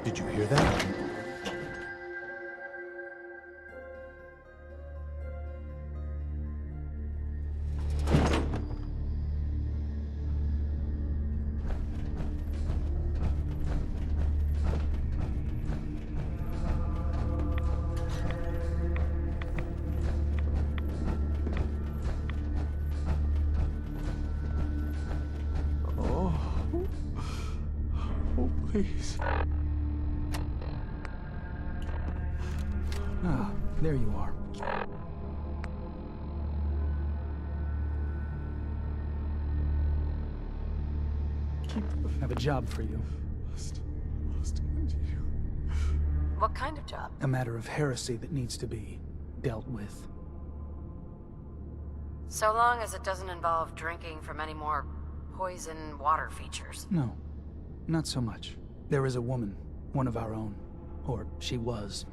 Did you hear that? Oh, please. Ah, there you are. I have a job for you. Must continue. What kind of job? A matter of heresy that needs to be dealt with. So long as it doesn't involve drinking from any more poison water features. No, not so much. There is a woman, one of our own. Or she was.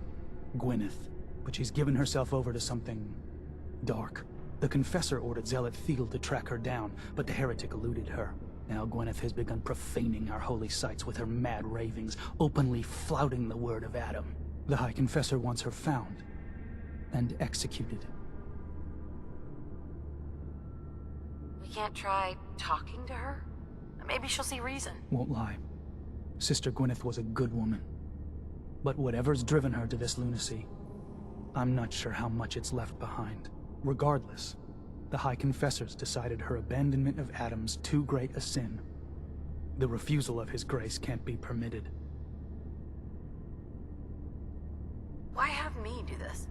Gwyneth. But she's given herself over to something dark. The Confessor ordered Zealot Field to track her down, but the heretic eluded her. Now Gwyneth has begun profaning our holy sites with her mad ravings, openly flouting the word of Adam. The High Confessor wants her found and executed. We can't try talking to her? Maybe she'll see reason. Won't lie. Sister Gwyneth was a good woman. But whatever's driven her to this lunacy, I'm not sure how much it's left behind. Regardless, the High Confessors decided her abandonment of Adam's too great a sin. The refusal of his grace can't be permitted. Why have me do this?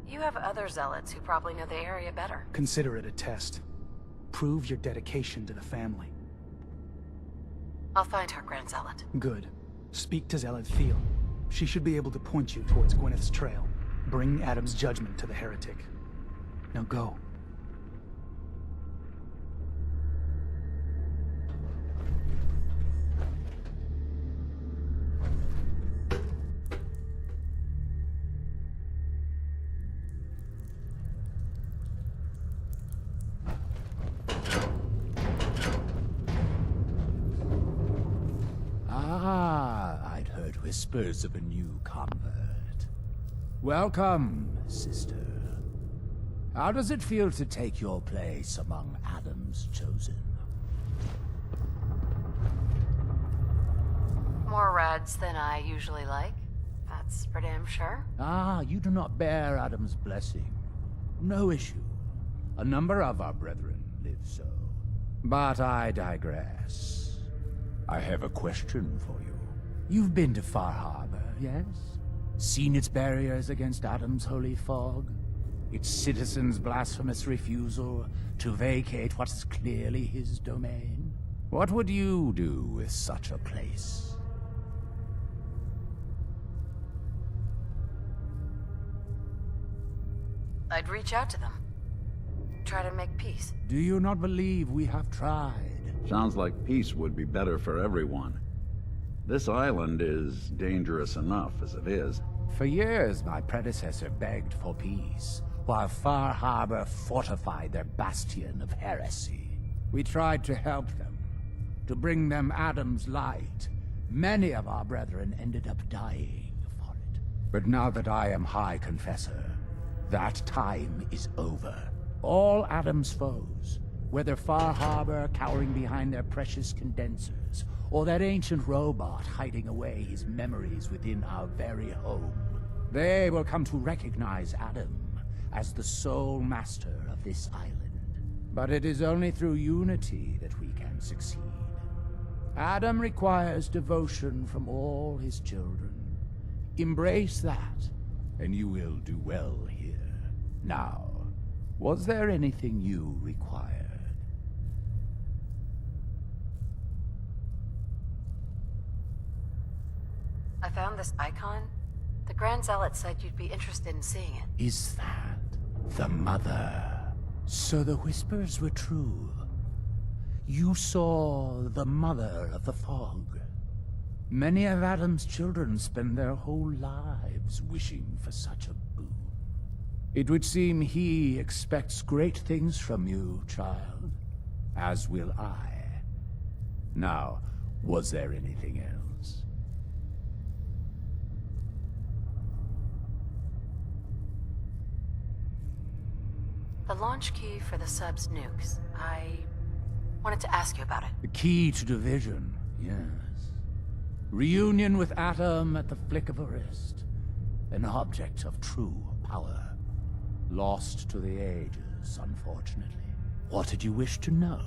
You have other zealots who probably know the area better. Consider it a test. Prove your dedication to the family. I'll find her, Grand Zealot. Good. Speak to Zealot Field. She should be able to point you towards Gwyneth's trail. Bring Adam's judgment to the heretic. Now go. I'd heard whispers of a new convert. Welcome, sister. How does it feel to take your place among Adam's chosen? More reds than I usually like. That's for damn sure. You do not bear Adam's blessing. No issue. A number of our brethren live so. But I digress. I have a question for you. You've been to Far Harbor, yes? Seen its barriers against Adam's holy fog? Its citizens' blasphemous refusal to vacate what is clearly his domain? What would you do with such a place? I'd reach out to them. Try to make peace. Do you not believe we have tried? Sounds like peace would be better for everyone. This island is dangerous enough as it is. For years, my predecessor begged for peace, while Far Harbor fortified their bastion of heresy. We tried to help them, to bring them Adam's light. Many of our brethren ended up dying for it. But now that I am High Confessor, that time is over. All Adam's foes, whether Far Harbor cowering behind their precious condensers, or that ancient robot hiding away his memories within our very home, they will come to recognize Adam as the sole master of this island. But it is only through unity that we can succeed. Adam requires devotion from all his children. Embrace that, and you will do well here. Now, was there anything you required? I found this icon. The Grand Zealot said you'd be interested in seeing it. Is that the Mother? So the whispers were true. You saw the Mother of the Fog. Many of Adam's children spend their whole lives wishing for such a boon. It would seem he expects great things from you, child. As will I. Now, was there anything else? The launch key for the sub's nukes. I wanted to ask you about it. The key to division, yes. Reunion with Atom at the flick of a wrist. An object of true power. Lost to the ages, unfortunately. What did you wish to know?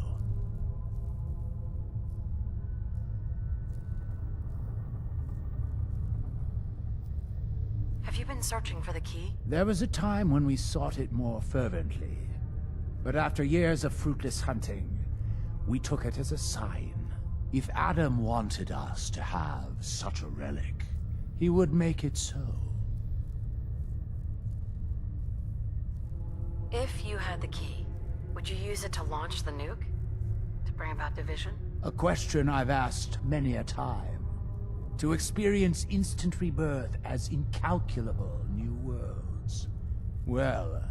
Have you been searching for the key? There was a time when we sought it more fervently. But after years of fruitless hunting, we took it as a sign. If Adam wanted us to have such a relic, he would make it so. If you had the key, would you use it to launch the nuke? To bring about division? A question I've asked many a time. To experience instant rebirth as incalculable new worlds. Well,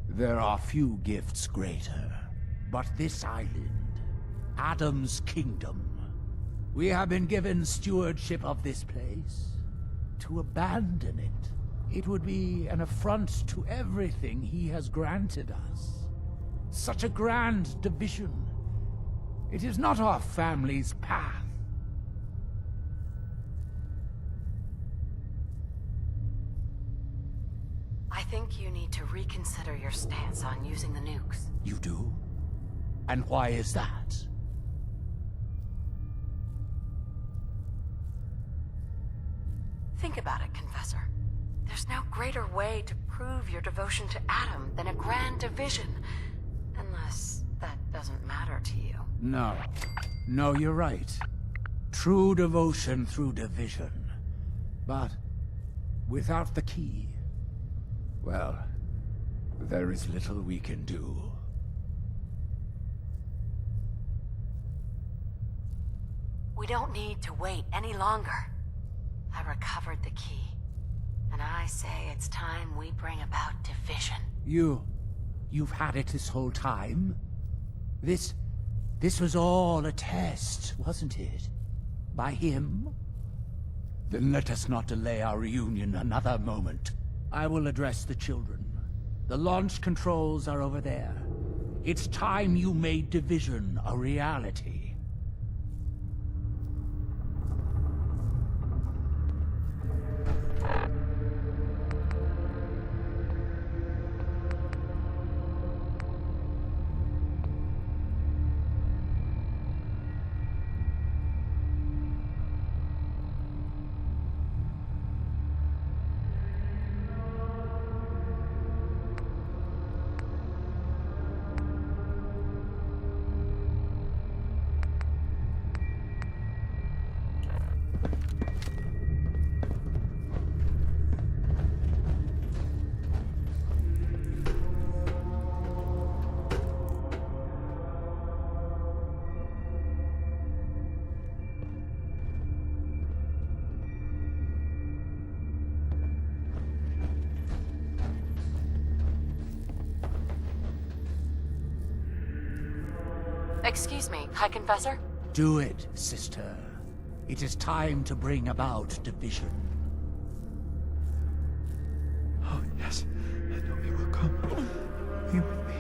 there are few gifts greater. But this island, Adam's kingdom, we have been given stewardship of this place. To abandon it, it would be an affront to everything he has granted us. Such a grand division. It is not our family's path. I think you need to reconsider your stance on using the nukes. You do? And why is that? Think about it, Confessor. There's no greater way to prove your devotion to Adam than a grand division. Unless that doesn't matter to you. No. No, you're right. True devotion through division. But without the key, well, there is little we can do. We don't need to wait any longer. I recovered the key. And I say it's time we bring about division. You've had it this whole time? This was all a test, wasn't it? By him? Then let us not delay our reunion another moment. I will address the children. The launch controls are over there. It's time you made division a reality. Excuse me, High Confessor? Do it, sister. It is time to bring about division. Oh, yes. I know he will come. Be with me.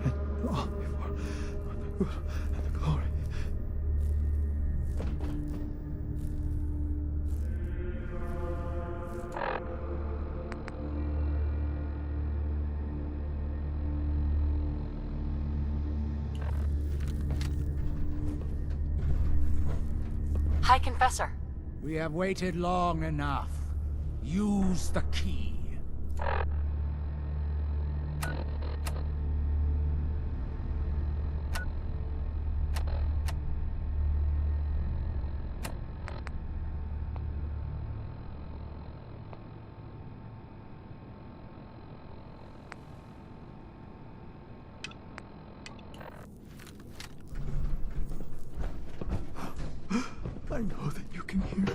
And all before the good and the glory. High Confessor. We have waited long enough. Use the key. I know that you can hear me.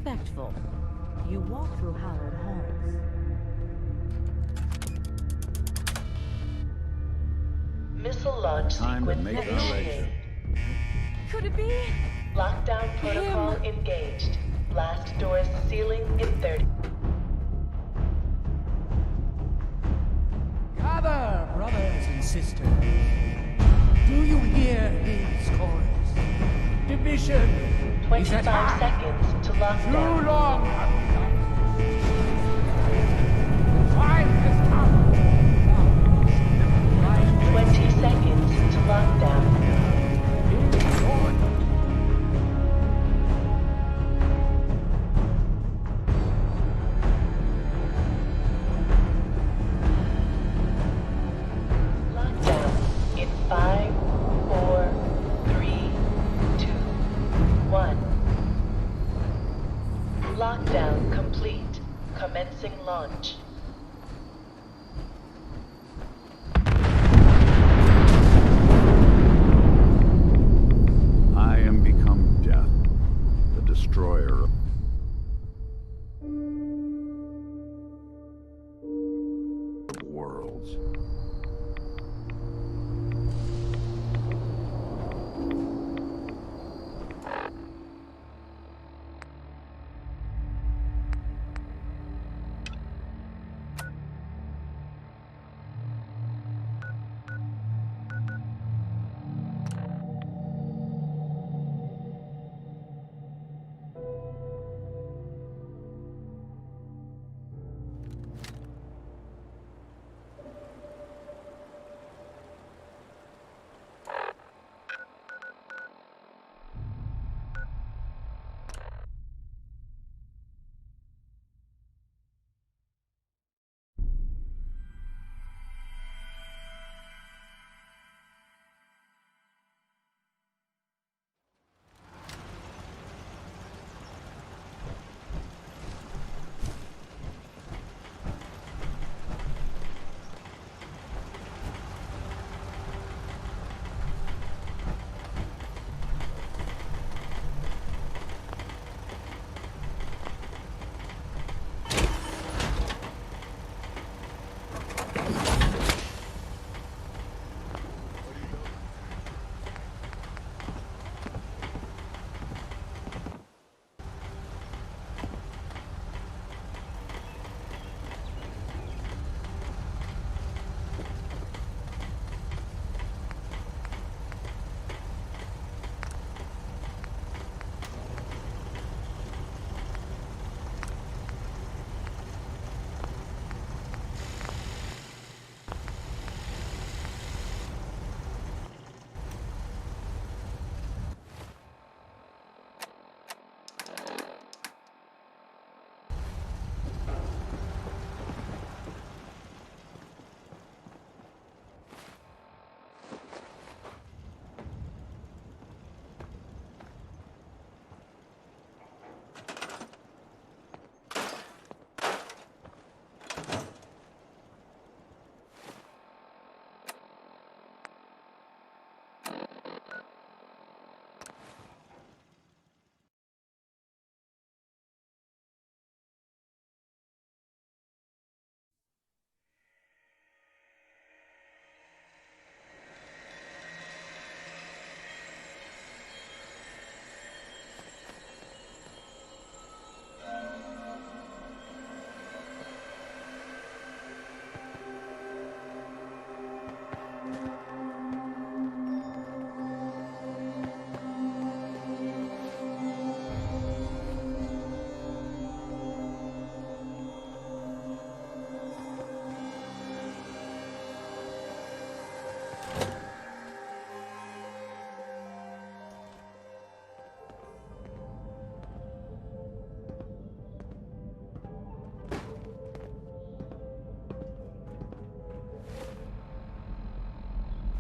respectful. You walk through hallowed halls. Missile launch Time to sequence make our initiated. exit. Could it be? Lockdown protocol engaged. Blast doors sealing in 30. Gather, brothers and sisters. Do you hear his chorus? Division is 25 at hand. seconds to Too lockdown. long have we done. Time has come. 20 seconds to lockdown. Lockdown in 5, 4, 3, 2, 1. Lockdown complete. Commencing launch. I am become death, the destroyer of worlds.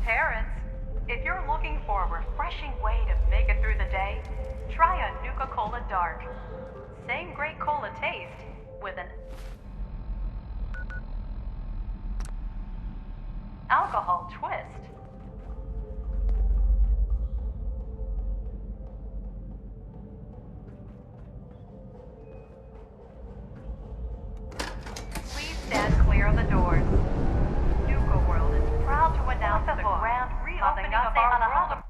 Parents, if you're looking for a refreshing way to make it through the day, try a Nuka-Cola Dark. Same great cola taste with an alcohol twist. opening of our world.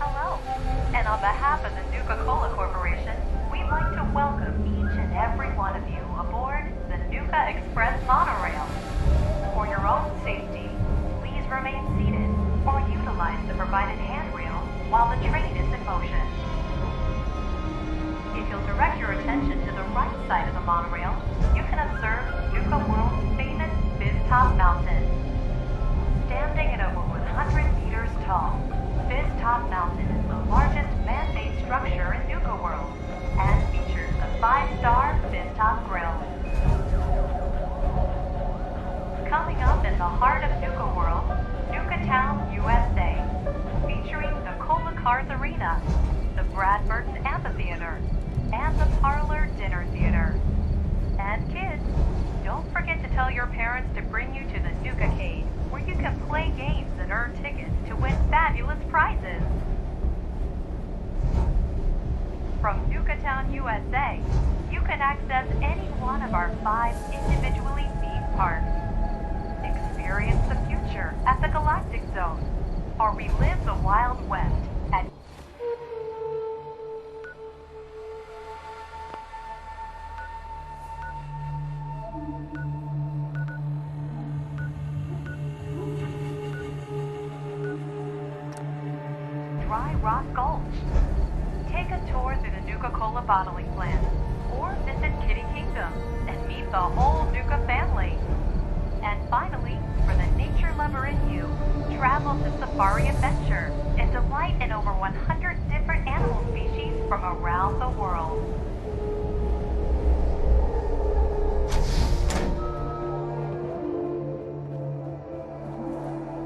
Hello, and on behalf of the Nuka-Cola Corporation, we'd like to welcome each and every one of you aboard the Nuka Express monorail. For your own safety, please remain seated or utilize the provided handrail while the train is in motion. If you'll direct your attention to the right side of the monorail, you can observe Nuka World's famous Fizz-Top Mountain. Standing at over 100 meters tall, Fizz-Top Mountain is the largest man-made structure in Nuka World and features the 5-star Fizz-Top Grill. Coming up in the heart of Nuka World, Nuka Town, USA, featuring the Cola Cars Arena, the Brad Burton Amphitheater, and the Parlor Dinner Theater. And kids, don't forget to tell your parents to bring you to the Nuka-Cade, where you can play games and earn tickets to win fabulous prizes. From Nuka Town, USA, you can access any one of our 5 individually themed parks. Experience the future at the Galactic Zone, or relive the Wild West at Dry Rock Gulch. Take a tour through the Nuka-Cola bottling plant, or visit Kitty Kingdom and meet the whole Nuka family. And finally, for the nature lover in you, travel to Safari Adventure and delight in over 100 different animal species from around the world.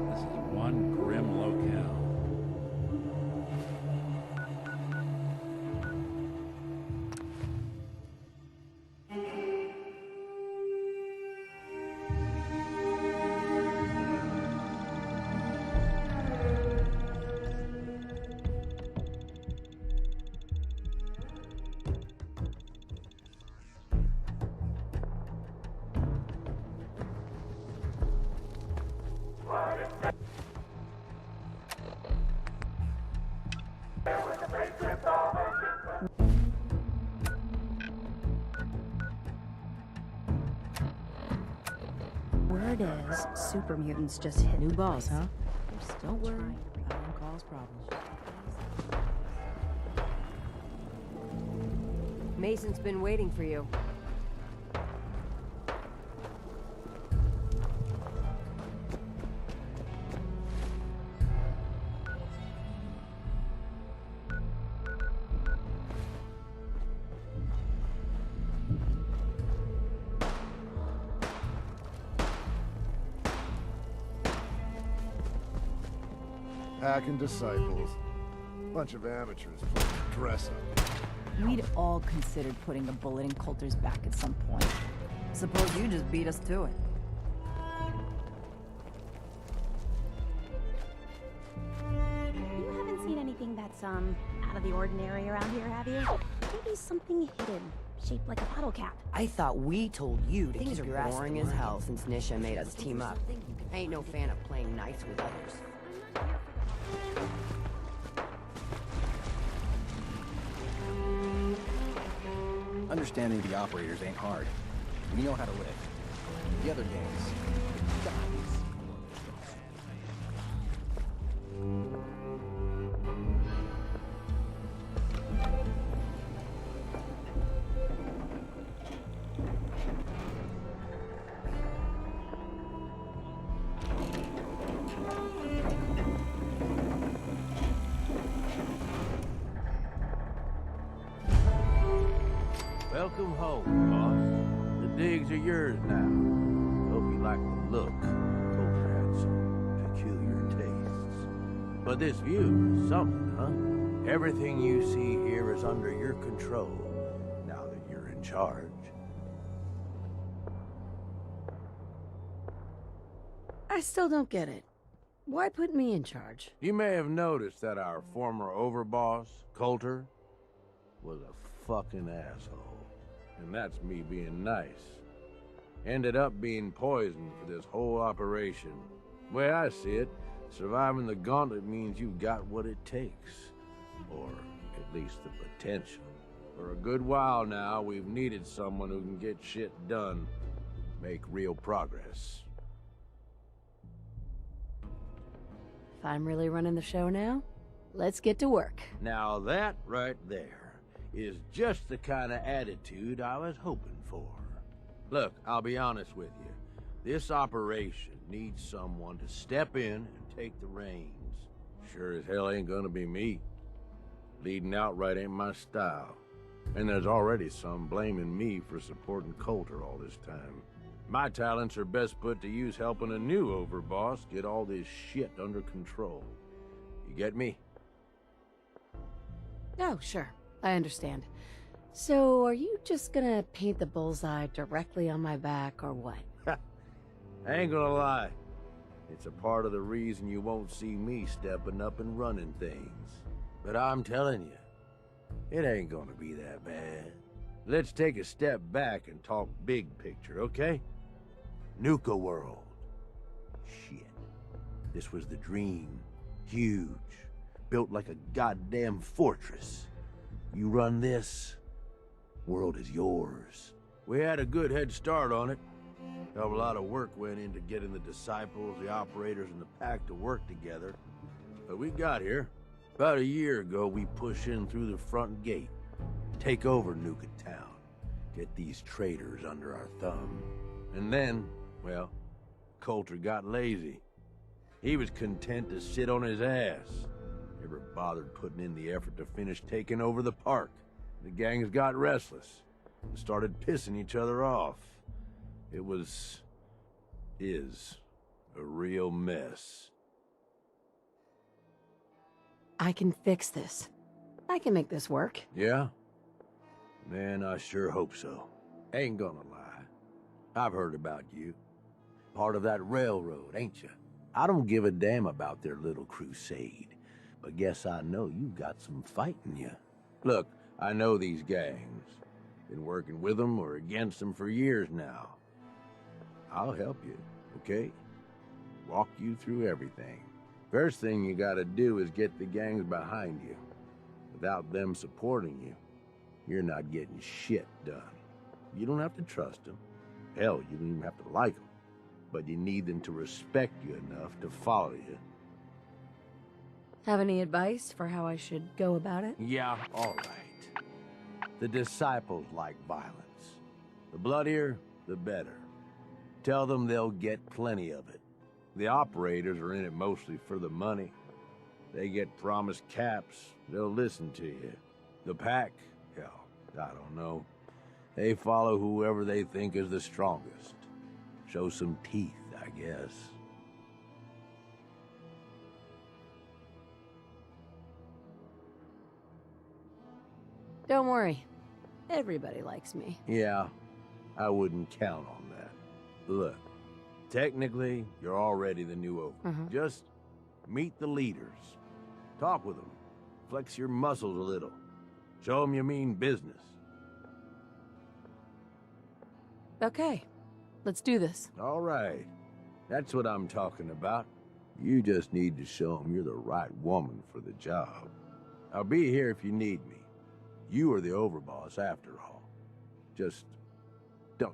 This is one grim locale. Word is, super mutants just hit New the boss, place. huh? Don't worry. Problem cause problems. Mason's been waiting for you. Hacking disciples. Bunch of amateurs playing dress up. We'd all considered putting a bullet in Coulter's back at some point. Suppose you just beat us to it. You haven't seen anything that's, out of the ordinary around here, have you? Maybe something hidden, shaped like a bottle cap. I thought we told you to Things keep are your ass boring as hell since Nisha made us team up. I ain't no fan of playing nice with others. Understanding the operators ain't hard. We know how to live. The other games, guys. Welcome home, boss. The digs are yours now. Hope you like the look. Coulter had some peculiar tastes. But this view is something, huh? Everything you see here is under your control, now that you're in charge. I still don't get it. Why put me in charge? You may have noticed that our former overboss, Coulter, was a fucking asshole. And that's me being nice. Ended up being poisoned for this whole operation. The way I see it, surviving the gauntlet means you've got what it takes. Or at least the potential. For a good while now, we've needed someone who can get shit done. Make real progress. If I'm really running the show now, let's get to work. Now that right there is just the kind of attitude I was hoping for. Look, I'll be honest with you. This operation needs someone to step in and take the reins. Sure as hell ain't gonna be me. Leading outright ain't my style. And there's already some blaming me for supporting Coulter all this time. My talents are best put to use helping a new overboss get all this shit under control. You get me? Oh, sure. I understand. So, are you just gonna paint the bullseye directly on my back, or what? I ain't gonna lie. It's a part of the reason you won't see me stepping up and running things. But I'm telling you, it ain't gonna be that bad. Let's take a step back and talk big picture, okay? Nuka World. Shit. This was the dream. Huge. Built like a goddamn fortress. You run this, world is yours. We had a good head start on it. A lot of work went into getting the disciples, the operators, and the pack to work together. But we got here. About a year ago, we pushed in through the front gate. Take over Nuka Town. Get these traitors under our thumb. And then, well, Coulter got lazy. He was content to sit on his ass. Never bothered putting in the effort to finish taking over the park. The gangs got restless and started pissing each other off. It is a real mess. I can fix this. I can make this work. Yeah? Man, I sure hope so. Ain't gonna lie. I've heard about you. Part of that railroad, ain't you? I don't give a damn about their little crusade, but guess I know you've got some fight in you. Look, I know these gangs. Been working with them or against them for years now. I'll help you, okay? Walk you through everything. First thing you gotta do is get the gangs behind you. Without them supporting you, you're not getting shit done. You don't have to trust them. Hell, you don't even have to like them. But you need them to respect you enough to follow you. Have any advice for how I should go about it? Yeah, all right. The disciples like violence. The bloodier, the better. Tell them they'll get plenty of it. The operators are in it mostly for the money. They get promised caps, they'll listen to you. The pack, hell, I don't know. They follow whoever they think is the strongest. Show some teeth, I guess. Don't worry. Everybody likes me. Yeah, I wouldn't count on that. Look, technically, you're already the new Oak. Just meet the leaders. Talk with them. Flex your muscles a little. Show them you mean business. Okay, let's do this. All right. That's what I'm talking about. You just need to show them you're the right woman for the job. I'll be here if you need me. You are the overboss after all. Just don't.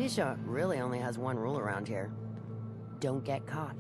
Nisha really only has one rule around here. Don't get caught.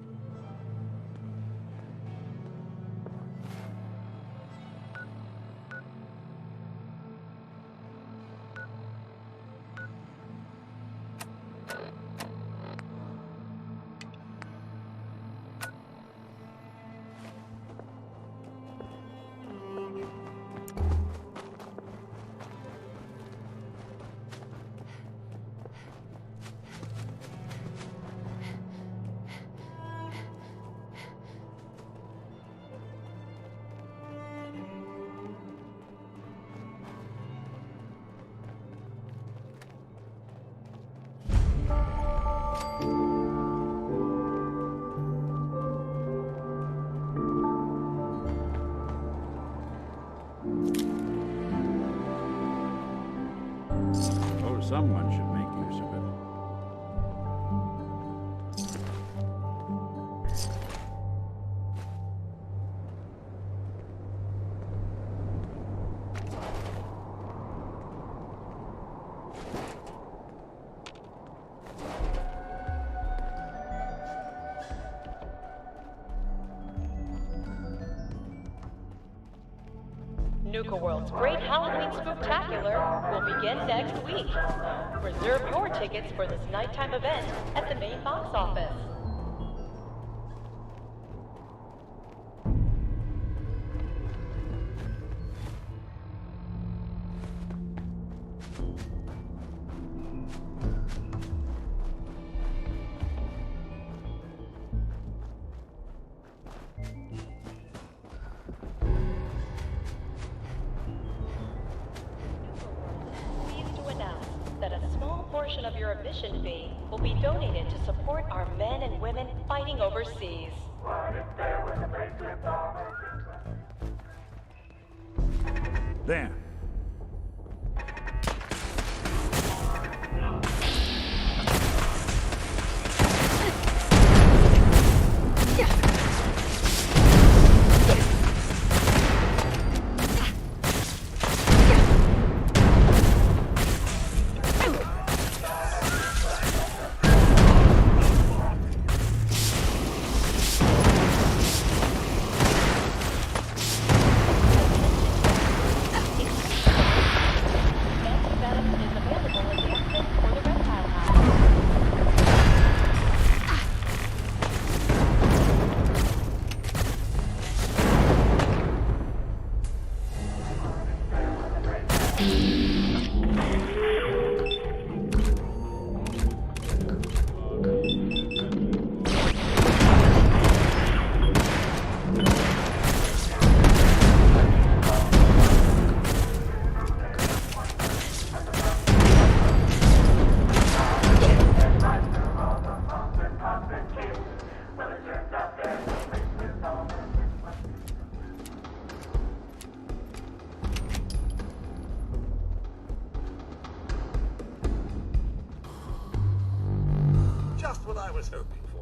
Oh, someone should make use of it. Nuka World's Great Halloween Spooktacular will begin next week. Reserve your tickets for this nighttime event at the main box office. That a small portion of your admission fee will be donated to support our men and women fighting overseas. Damn. Just what I was hoping for.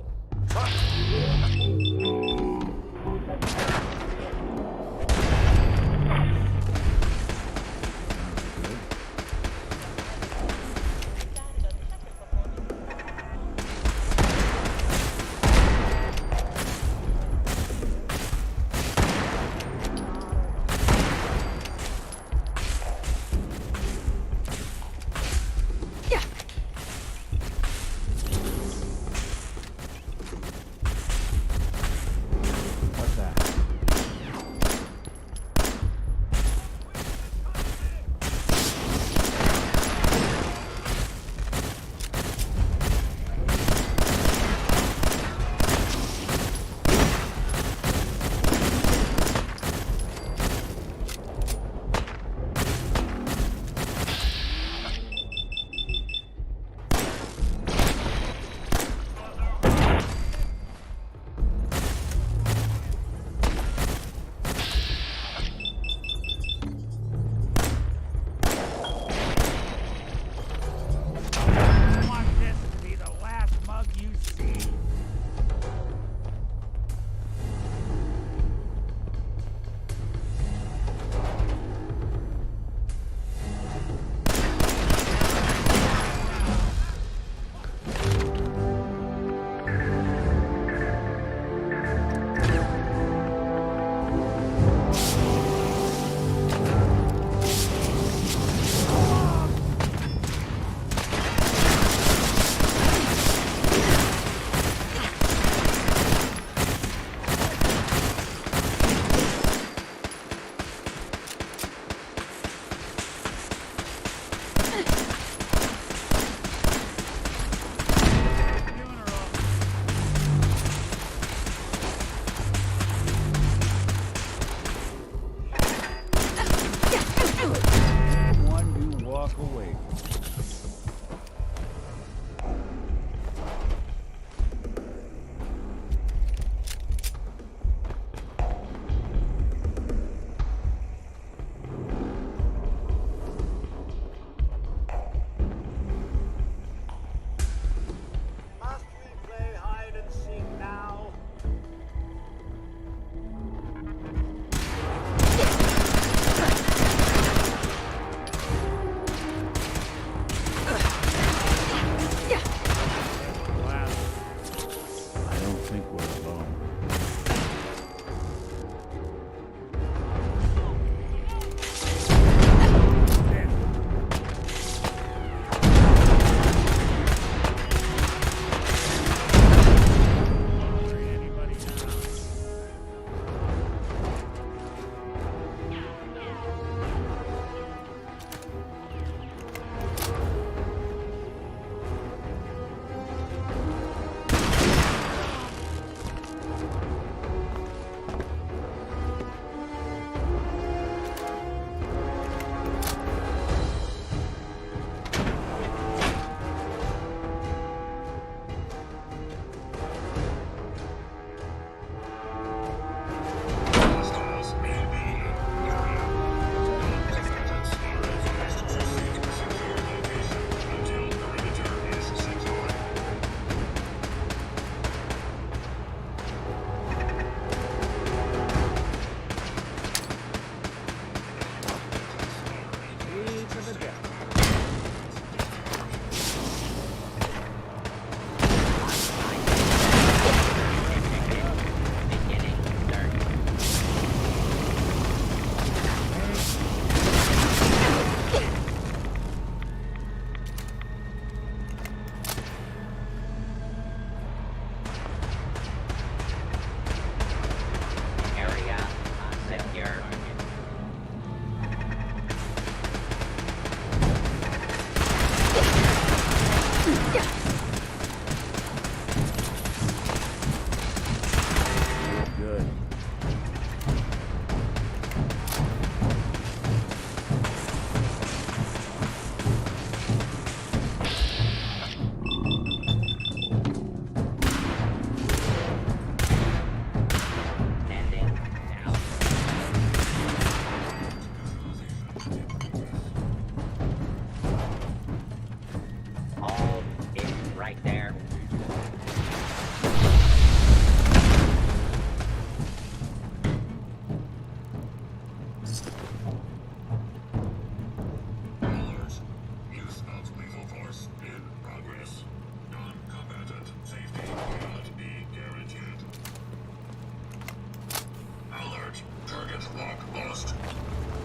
Good.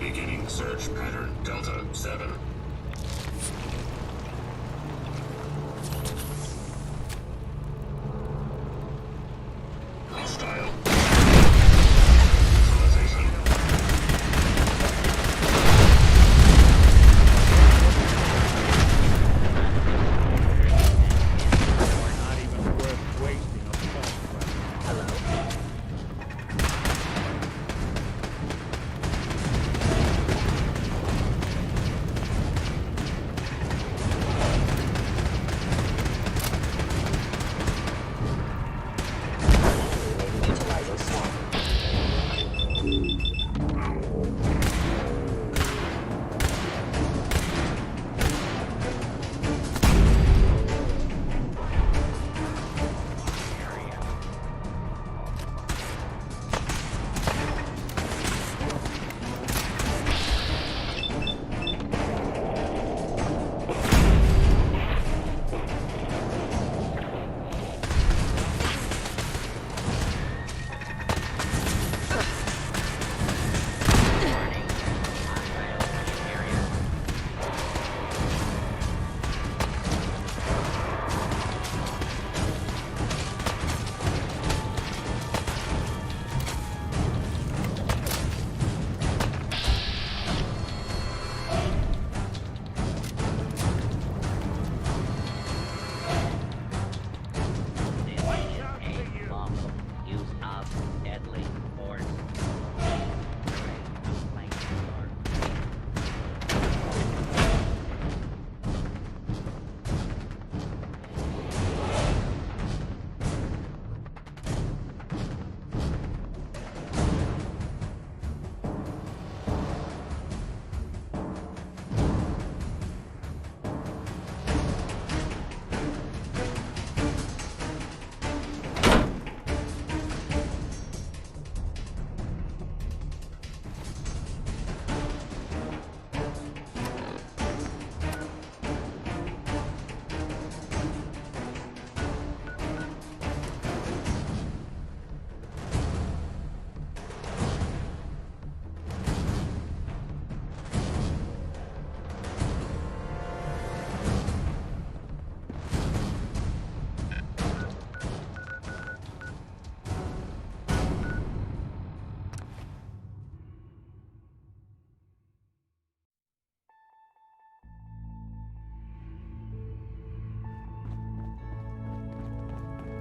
Beginning search pattern Delta 7. Hostile. Visualization. Not even worth wasting a pulse. Hello.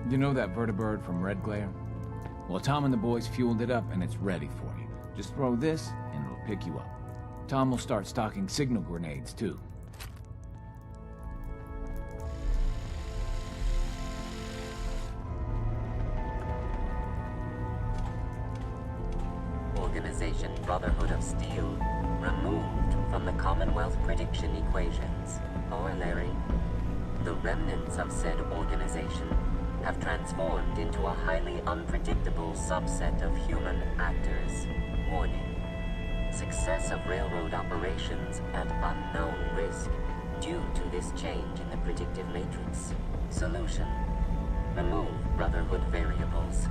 You know that vertibird from Red Glare? Well, Tom and the boys fueled it up and it's ready for you. Just throw this and it'll pick you up. Tom will start stocking signal grenades too. Organization Brotherhood of Steel removed from the Commonwealth prediction equations. Corollary: the remnants of said organization have transformed into a highly unpredictable subset of human actors. Warning: success of railroad operations at unknown risk due to this change in the predictive matrix. Solution: remove Brotherhood variables.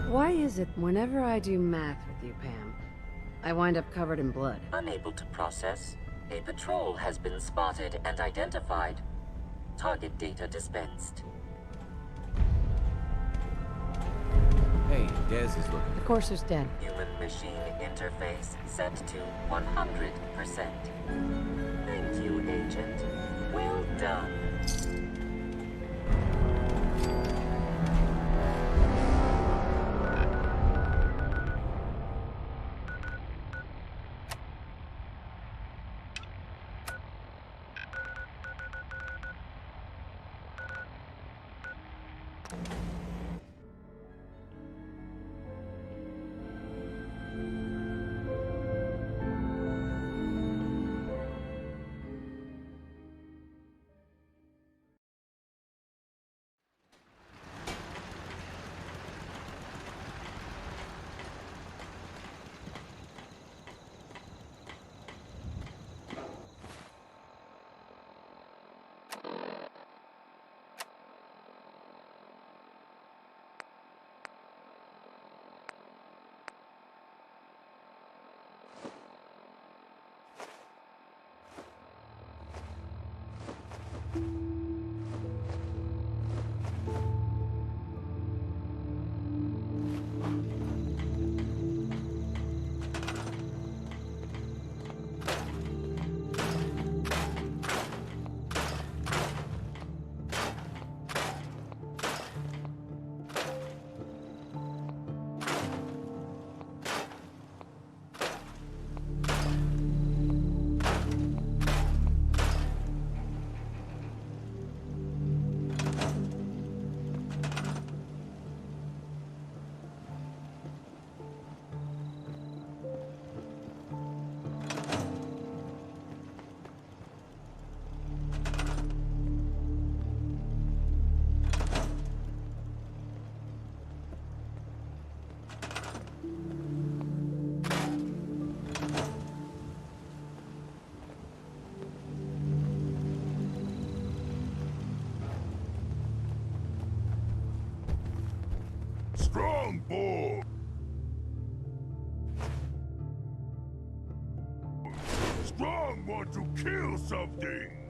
Why is it whenever I do math with you, Pam, I wind up covered in blood? Unable to process. A patrol has been spotted and identified. Target data dispensed. Hey, Dez is looking. The Courser's dead. Human-machine interface set to 100%. Thank Strong boy! Strong want to kill something!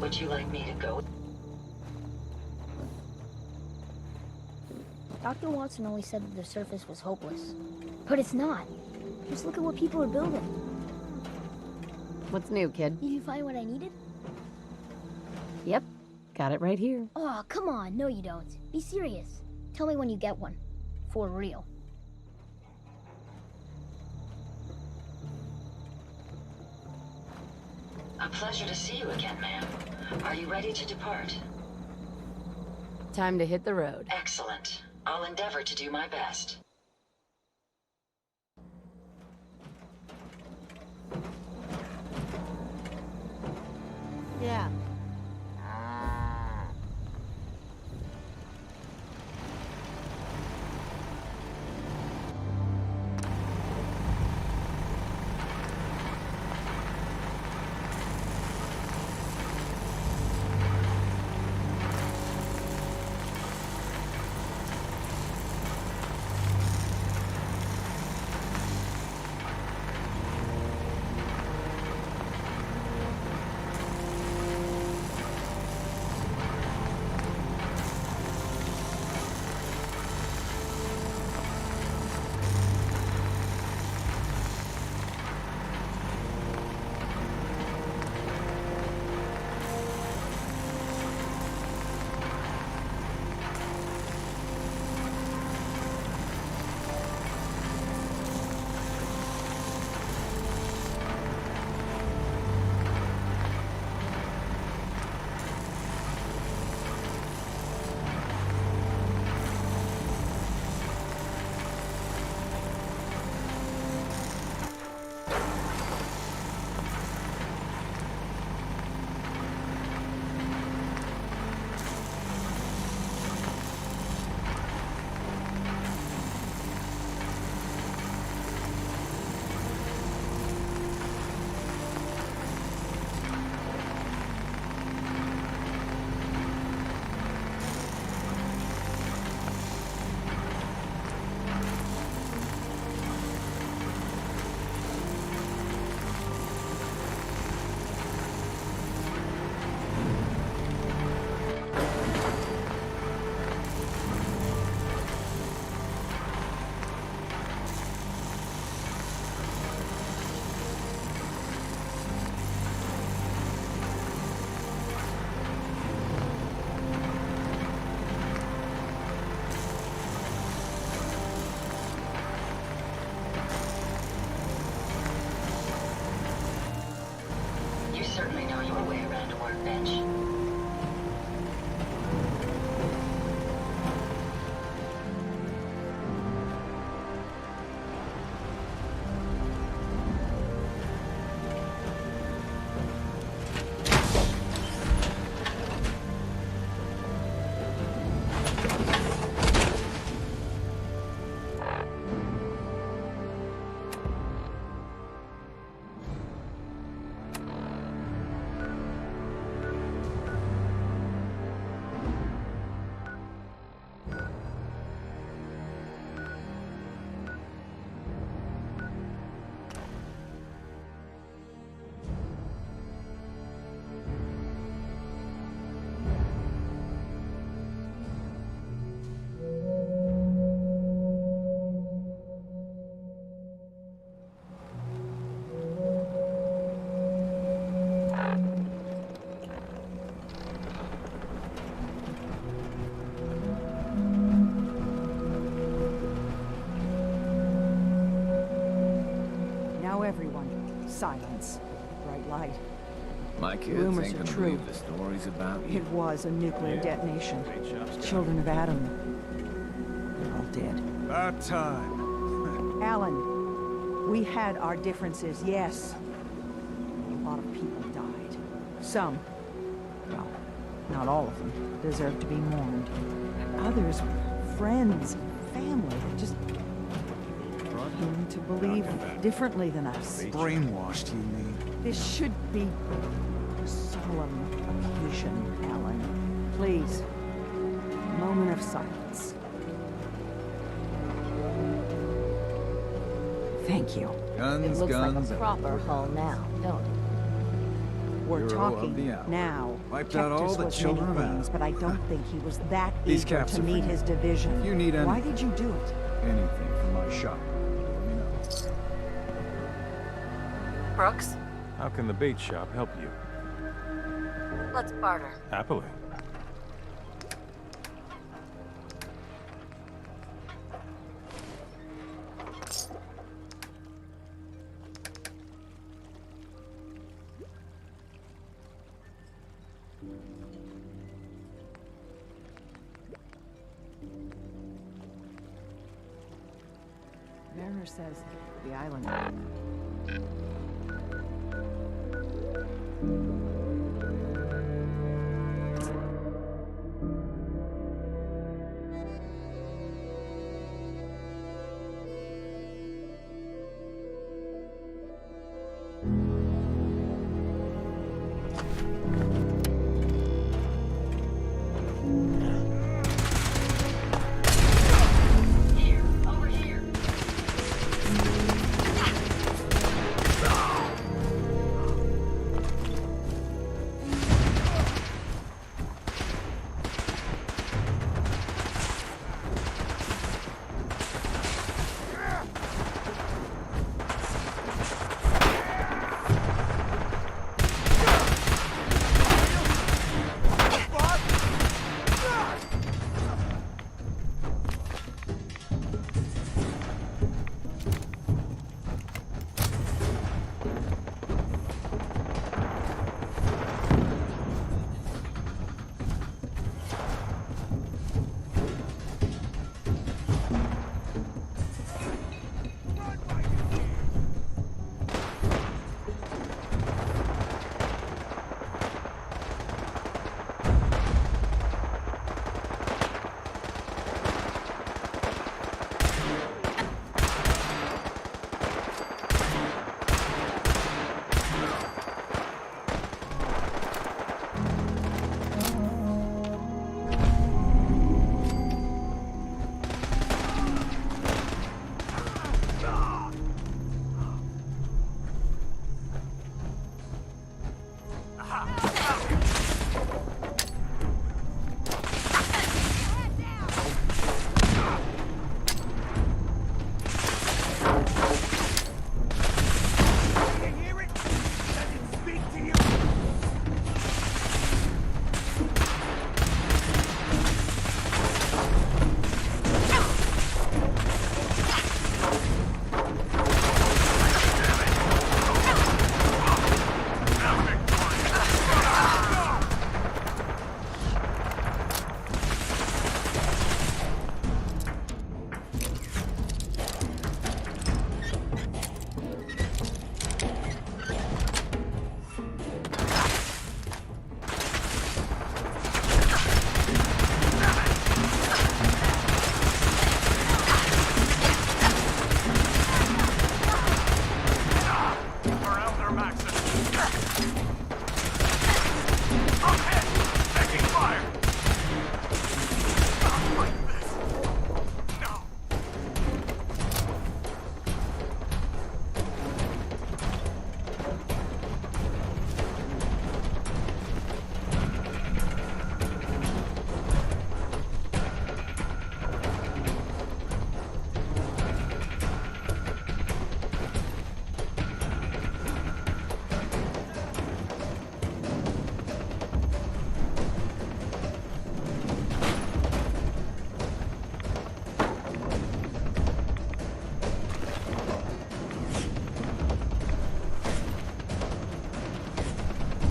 Would you like me to go? Dr. Watson always said that the surface was hopeless. But it's not. Just look at what people are building. What's new, kid? Did you find what I needed? Yep. Got it right here. Oh, come on. No, you don't. Be serious. Tell me when you get one. For real. A pleasure to see you again, ma'am. Are you ready to depart? Time to hit the road. Excellent. I'll endeavor to do my best. Yeah. keyboard, bitch. Silence. Bright light. My kids Rumors ain't are gonna true. believe the stories about you. It was a nuclear detonation. Children of Adam. They're all dead. About time. Alan, we had our differences, yes. A lot of people died. Some, well, not all of them, deserve to be mourned. Others, friends, family, just came to believe differently than us. Brainwashed, you mean? This should be a solemn occasion, Alan. Please, a moment of silence. Thank you. It looks like a proper hull now, don't it? We're Hero of talking the hour. now. Wiped out all Hector's the was children many of Adam. things, but I don't think he was that These eager caps to are for meet you. his division. If you need Why anything. did you do it? Anything from my shop. Let me know. Brooks, How can the bait shop help you? let's barter. Happily. Mariner says the island.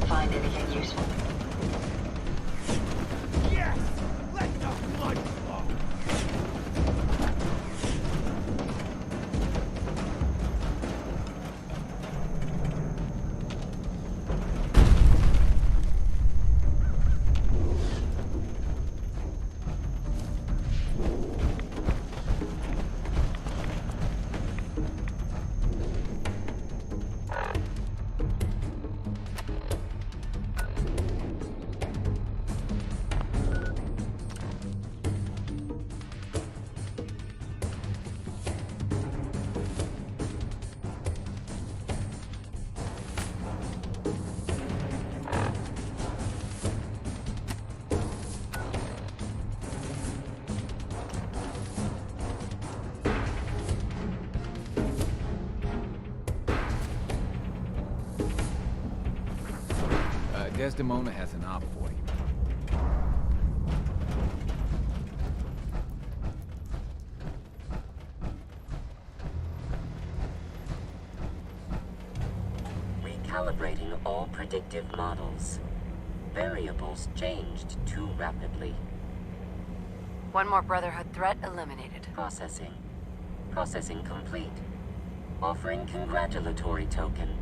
Find anything useful? Yes! Let the blood flow! Desdemona has an op for you. Recalibrating all predictive models. Variables changed too rapidly. One more Brotherhood threat eliminated. Processing. Processing complete. Offering congratulatory token.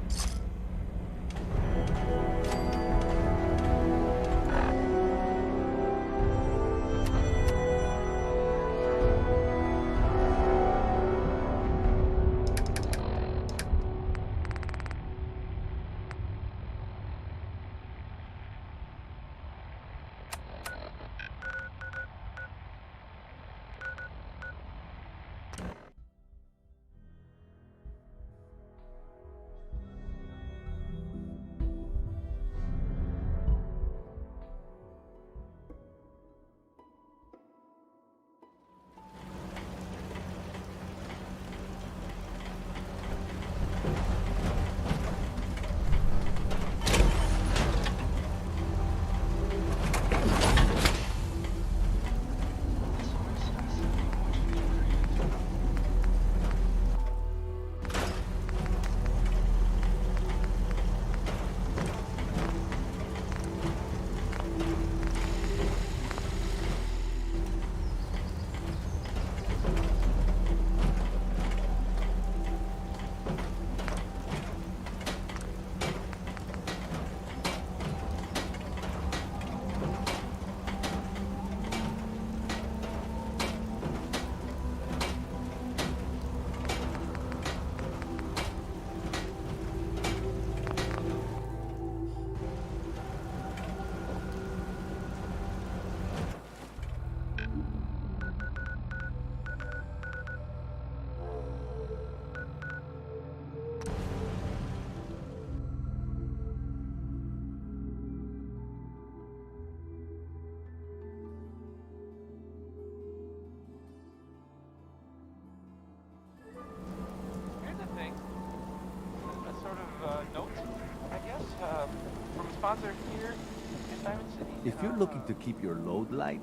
If you're looking to keep your load light,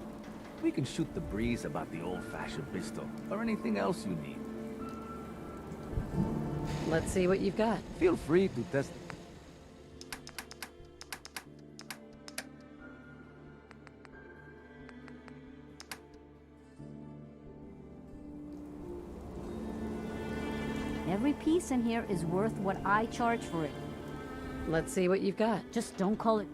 we can shoot the breeze about the old-fashioned pistol, or anything else you need. Let's see what you've got. Feel free to test... Every piece in here is worth what I charge for it. Let's see what you've got. Just don't call it...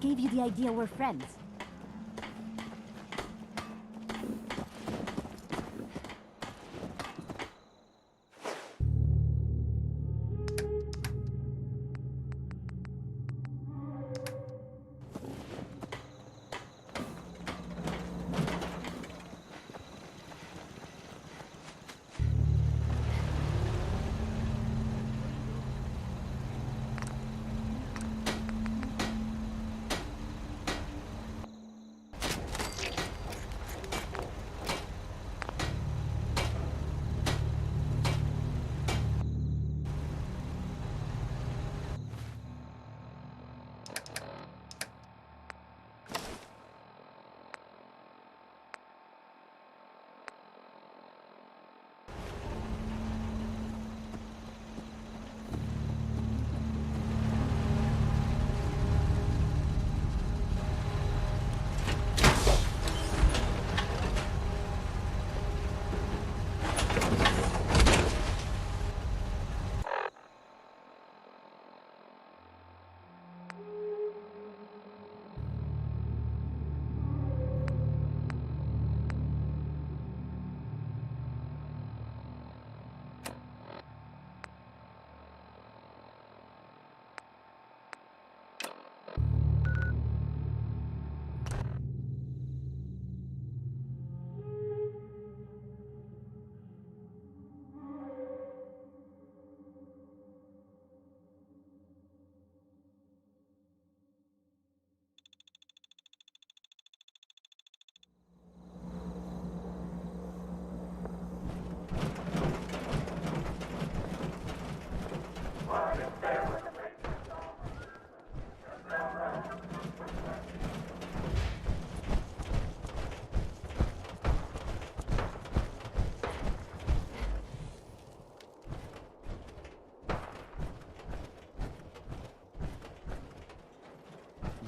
gave you the idea we're friends?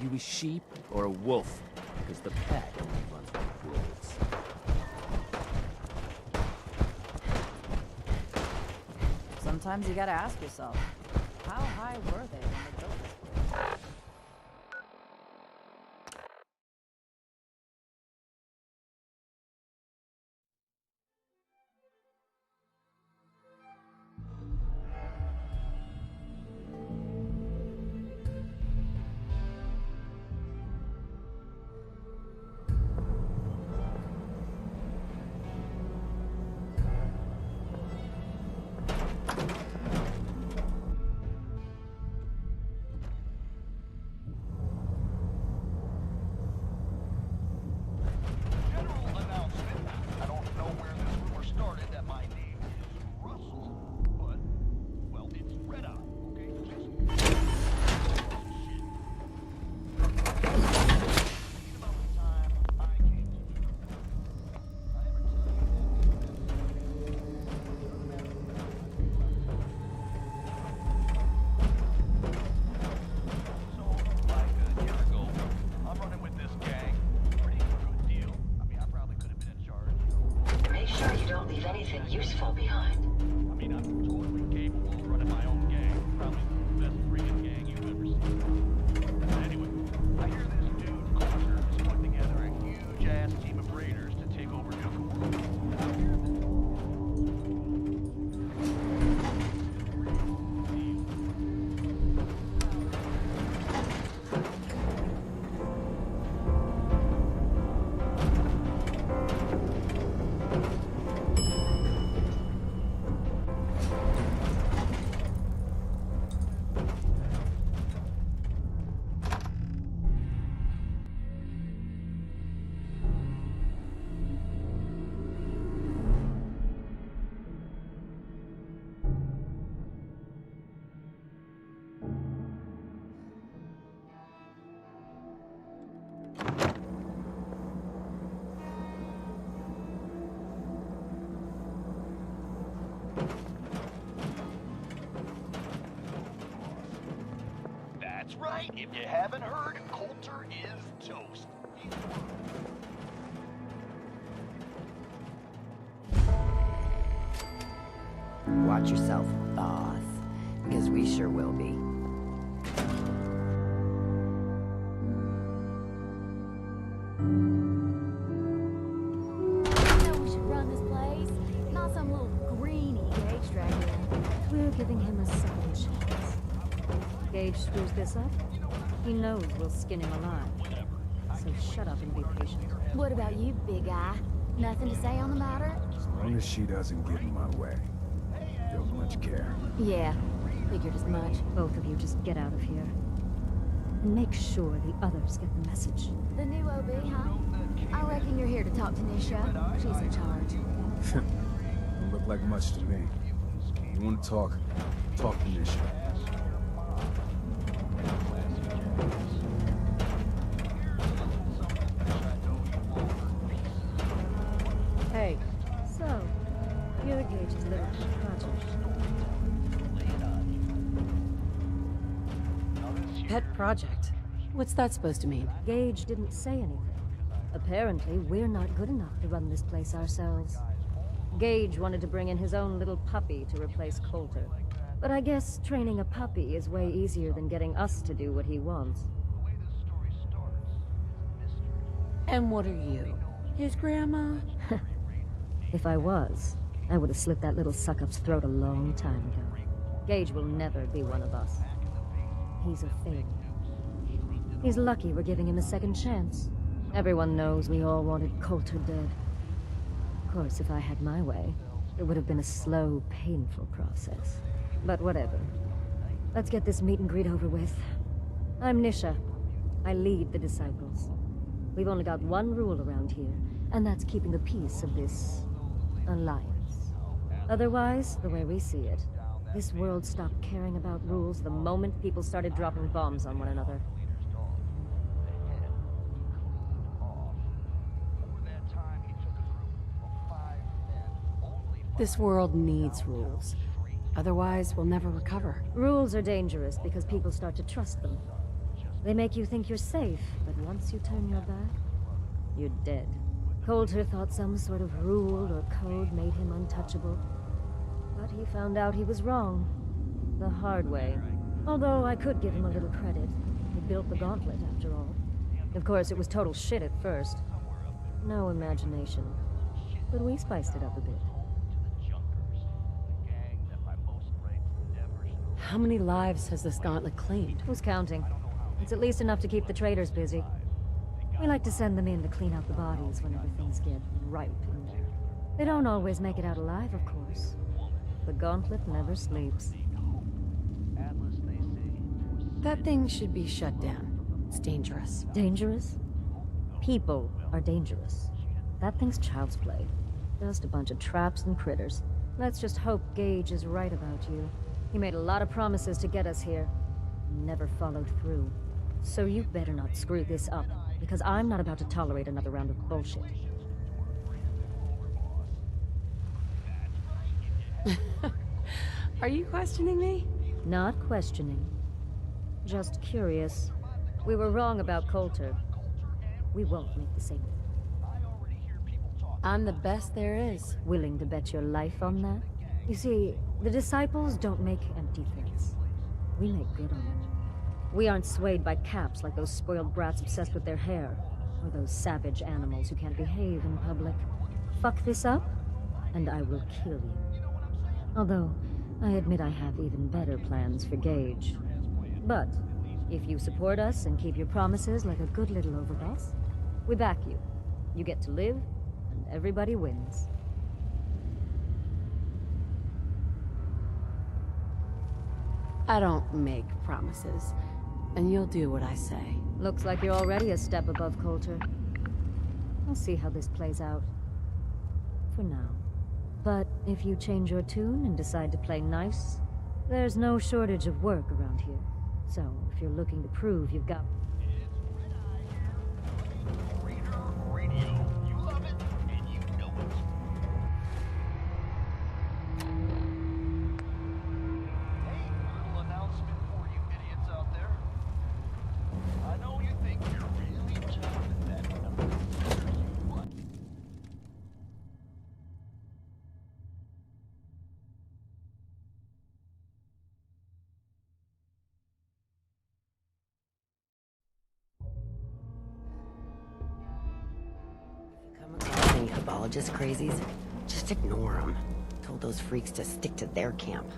You a sheep or a wolf? Because the pack only runs with wolves. Sometimes you gotta ask yourself, how high were they when they built this place? Useful behind. I mean, I'm totally capable of running my own gang. Probably the best freaking gang you've ever seen. Anyway, I hear this dude, Coulter, is putting together a huge-ass team of raiders to take over Nuka World. That's right. If you haven't heard, Coulter is toast. Watch yourself, boss. Because we sure will be. Some little greenie Gage dragged in. We're giving him a second chance. Gage screws this up, he knows we'll skin him alive. So shut up and be patient. What about you, big eye? Nothing to say on the matter? As long as she doesn't get in my way. Don't much care. Yeah, figured as much. Both of you just get out of here. And make sure the others get the message. The new OB, huh? I reckon you're here to talk to Nisha. She's in charge. Don't look like much to me. You want to talk to Nisha. Hey. So, you're Gage's little project. Pet project? What's that supposed to mean? Gage didn't say anything. Apparently, we're not good enough to run this place ourselves. Gage wanted to bring in his own little puppy to replace Coulter. But I guess training a puppy is way easier than getting us to do what he wants. And what are you? His grandma? If I was, I would have slit that little suck-up's throat a long time ago. Gage will never be one of us. He's a failure. He's lucky we're giving him a second chance. Everyone knows we all wanted Coulter dead. Of course, if I had my way, it would have been a slow, painful process. But whatever. Let's get this meet and greet over with. I'm Nisha. I lead the Disciples. We've only got one rule around here, and that's keeping the peace of this alliance. Otherwise, the way we see it, this world stopped caring about rules the moment people started dropping bombs on one another. This world needs rules. Otherwise, we'll never recover. Rules are dangerous because people start to trust them. They make you think you're safe, but once you turn your back, you're dead. Coulter thought some sort of rule or code made him untouchable. But he found out he was wrong. The hard way. Although I could give him a little credit. He built the gauntlet, after all. Of course, it was total shit at first. No imagination. But we spiced it up a bit. How many lives has this gauntlet claimed? Who's counting? It's at least enough to keep the traders busy. We like to send them in to clean out the bodies whenever things get ripe in there. They don't always make it out alive, of course. The gauntlet never sleeps. That thing should be shut down. It's dangerous. Dangerous? People are dangerous. That thing's child's play. Just a bunch of traps and critters. Let's just hope Gage is right about you. He made a lot of promises to get us here. Never followed through. So you better not screw this up, because I'm not about to tolerate another round of bullshit. Are you questioning me? Not questioning. Just curious. We were wrong about Coulter. We won't make the same. I'm the best there is. Willing to bet your life on that? You see, the Disciples don't make empty threats. We make good on them. We aren't swayed by caps like those spoiled brats obsessed with their hair, or those savage animals who can't behave in public. Fuck this up, and I will kill you. Although, I admit I have even better plans for Gage. But, if you support us and keep your promises like a good little overboss, we back you. You get to live, and everybody wins. I don't make promises, and you'll do what I say. Looks like you're already a step above Coulter. I'll see how this plays out. For now. But if you change your tune and decide to play nice, there's no shortage of work around here. So, if you're looking to prove you've got... Any hebologist crazies? Just ignore them. told those freaks to stick to their camp.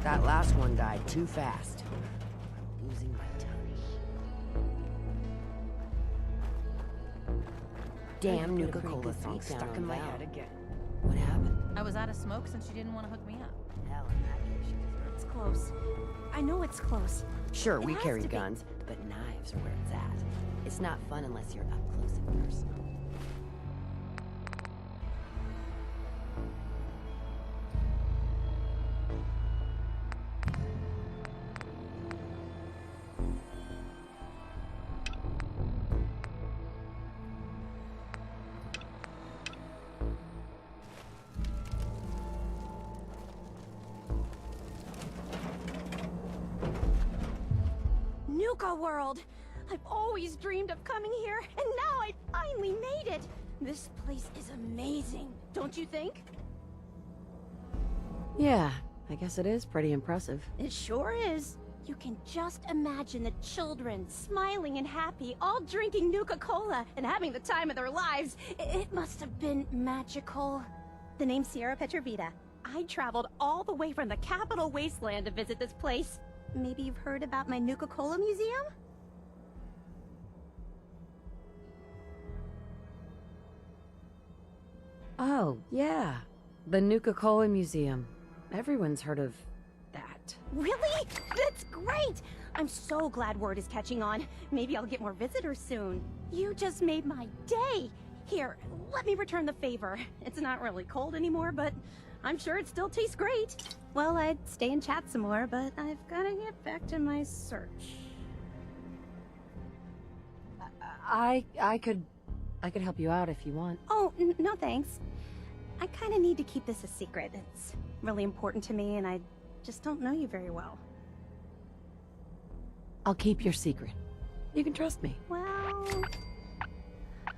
That last one died too fast. I'm losing my tongue. Damn Nuka-Cola thing stuck in my head again. What happened? I was out of smoke since you didn't want to hook me up. Hell, in that case, you deserve It's close. I know it's close. Sure, we It has carry to be. guns, but knives are where it's at. It's not fun unless you're up close and personal. Nuka World! I've always dreamed of coming here, and now I finally made it! This place is amazing, don't you think? Yeah, I guess it is pretty impressive. It sure is. You can just imagine the children smiling and happy, all drinking Nuka-Cola and having the time of their lives. It must have been magical. The name's Sierra Petrovita. I traveled all the way from the capital wasteland to visit this place. Maybe you've heard about my Nuka-Cola museum? Oh, yeah. The Nuka-Cola Museum. Everyone's heard of that. Really? That's great! I'm so glad word is catching on. Maybe I'll get more visitors soon. You just made my day! Here, let me return the favor. It's not really cold anymore, but I'm sure it still tastes great. Well, I'd stay and chat some more, but I've gotta get back to my search. I could help you out if you want. Oh, no thanks. I kinda need to keep this a secret. It's really important to me, and I just don't know you very well. I'll keep your secret. You can trust me. Well...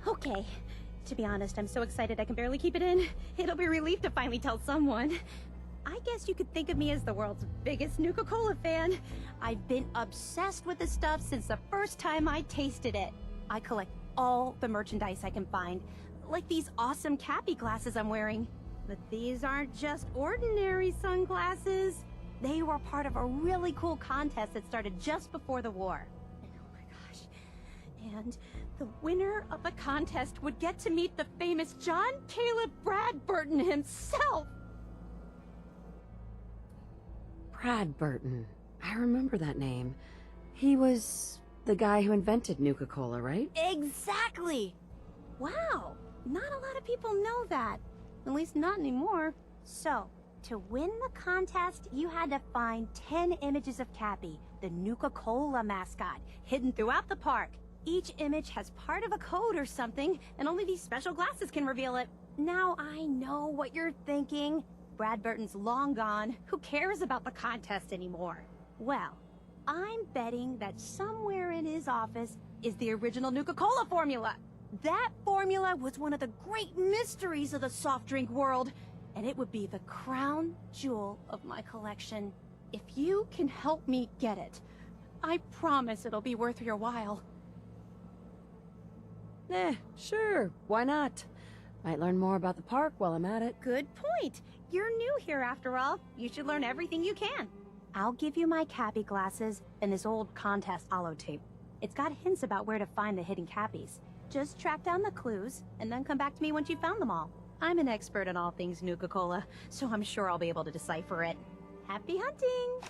Okay. To be honest, I'm so excited I can barely keep it in. It'll be a relief to finally tell someone. I guess you could think of me as the world's biggest Nuka-Cola fan. I've been obsessed with the stuff since the first time I tasted it. I collect all the merchandise I can find, like these awesome Cappy glasses I'm wearing. But these aren't just ordinary sunglasses. They were part of a really cool contest that started just before the war. And oh my gosh. And the winner of the contest would get to meet the famous John Caleb Bradburton himself. Bradburton. I remember that name. He was the guy who invented Nuka-Cola, right? Exactly! Wow, not a lot of people know that. At least not anymore. So, to win the contest, you had to find 10 images of Cappy, the Nuka-Cola mascot, hidden throughout the park. Each image has part of a code or something, and only these special glasses can reveal it. Now I know what you're thinking. Bradburton's long gone. Who cares about the contest anymore? Well, I'm betting that somewhere in his office is the original Nuka-Cola formula. That formula was one of the great mysteries of the soft drink world, and it would be the crown jewel of my collection. If you can help me get it, I promise it'll be worth your while. Sure. Why not? Might learn more about the park while I'm at it. Good point. You're new here after all. You should learn everything you can. I'll give you my Cappy glasses and this old contest holotape. It's got hints about where to find the hidden Cappies. Just track down the clues, and then come back to me once you've found them all. I'm an expert in all things Nuka-Cola, so I'm sure I'll be able to decipher it. Happy hunting!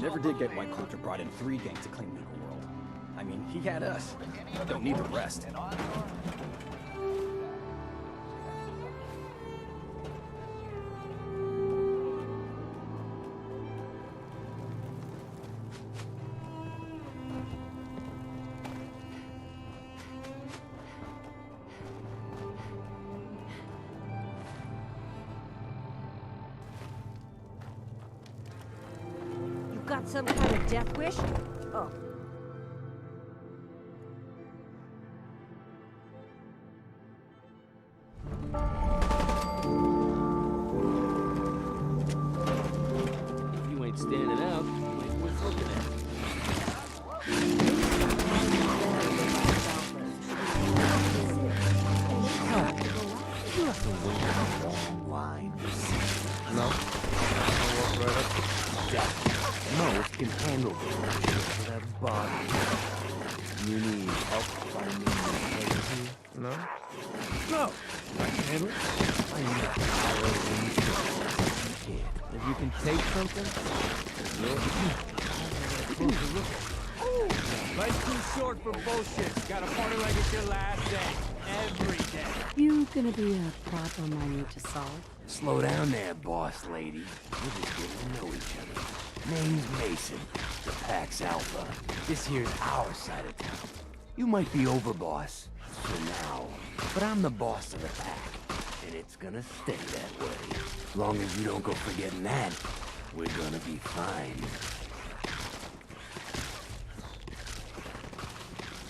Never did get why Culture brought in 3 gangs to claim Nuka World. I mean, he had us. Don't need the rest. Got some kind of death wish? Oh. If you ain't standing out, you ain't worth looking at. You have to wait a long line. No? I'll walk right up to that. Most can handle this without body. You need help finding the place? No? No! I can handle it. I need a power when you can. If you can take something, Life's too short for bullshit. Gotta party like it's your last day. Every day. You gonna be a problem I need to solve? Slow down there, boss lady. We're just getting to know each other. Name's Mason, the Pack's Alpha. This here's our side of town. You might be overboss for now, but I'm the boss of the Pack, and it's gonna stay that way. As long as you don't go forgetting that, we're gonna be fine.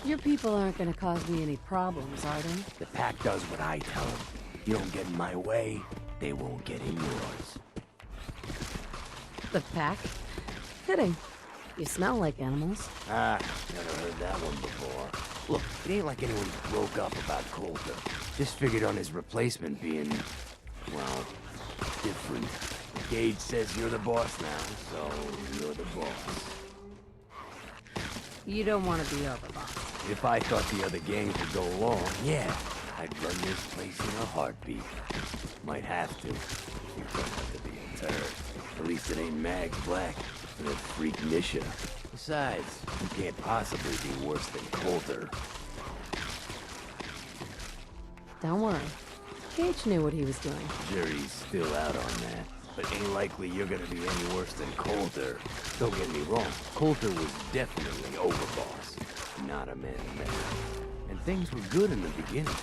Your people aren't gonna cause me any problems, are they? The Pack does what I tell them. You don't get in my way, they won't get in yours. The Pack? Fitting. You smell like animals. Ah, never heard that one before. Look, it ain't like anyone broke up about Coulter. Just figured on his replacement being, well, different. Gage says you're the boss now, so you're the boss. You don't want to be overboss. If I thought the other gangs would go along, yeah, I'd run this place in a heartbeat. Might have to. You don't have to be a turd. At least it ain't Mags Black, and a freak Nisha. Besides, you can't possibly be worse than Coulter. Don't worry. Gage knew what he was doing. Jury's still out on that. But ain't likely you're gonna be any worse than Coulter. Don't get me wrong, Coulter was definitely overboss. Not a man of measure. And things were good in the beginning.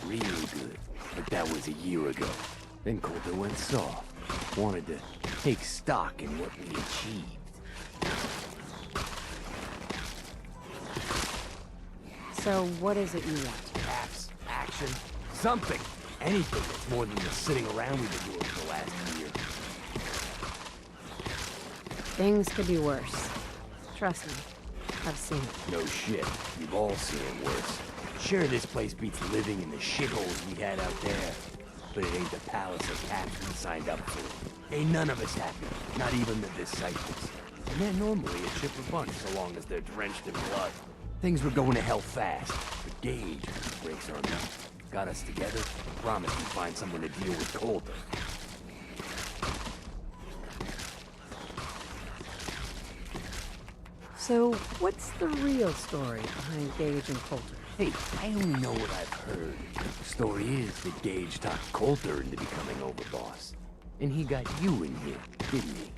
Real good. But that was a year ago. Then Coulter went soft. Wanted to take stock in what we achieved. So what is it you want? Caps, action, something. Anything that's more than the sitting around we've been doing for the last year. Things could be worse. Trust me. I've seen it. No shit. We've all seen it worse. Sure, this place beats living in the shitholes we had out there. But it ain't the palace of cats we signed up for. Ain't none of us happy. Not even the disciples. And they're normally a chipper bunch so long as they're drenched in blood. Things were going to hell fast. But Gage breaks our nut. Got us together, promised we'd find someone to deal with Coulter. So, what's the real story behind Gage and Coulter? Hey, I only know what I've heard. The story is that Gage talked Coulter into becoming overboss. And he got you in here, didn't he?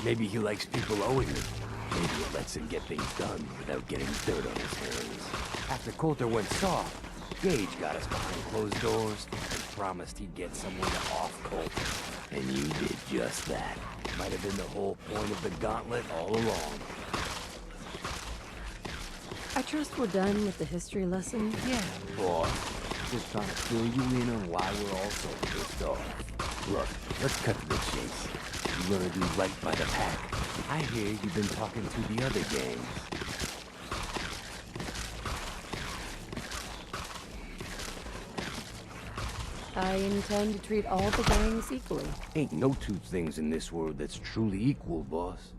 Maybe he likes people owing him. Maybe it lets him get things done without getting dirt on his hands. After Coulter went soft, Gage got us behind closed doors and promised he'd get someone to off Coulter. And you did just that. Might have been the whole point of the gauntlet all along. I trust we're done with the history lesson? Yeah, boss. Just trying to fill you in on why we're all so pissed off. Look, let's cut to the chase. You're gonna do right by the Pack. I hear you've been talking to the other gangs. I intend to treat all the gangs equally. Ain't no two things in this world that's truly equal, boss.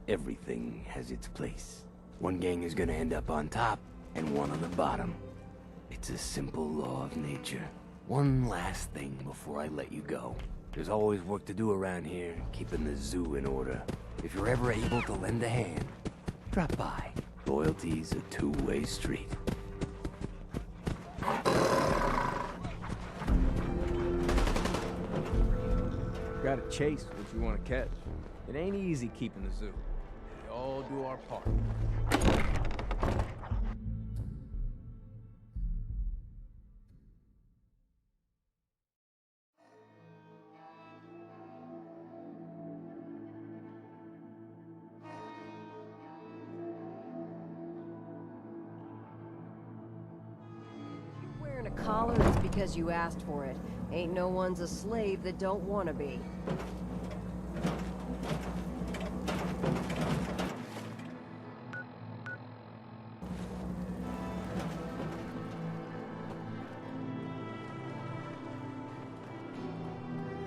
Everything has its place. One gang is gonna end up on top, and one on the bottom. It's a simple law of nature. One last thing before I let you go. There's always work to do around here, keeping the zoo in order. If you're ever able to lend a hand, drop by. Loyalty's a two-way street. Gotta chase what you want to catch. It ain't easy keeping the zoo. We all do our part. Wearing a collar is because you asked for it. Ain't no one's a slave that don't want to be.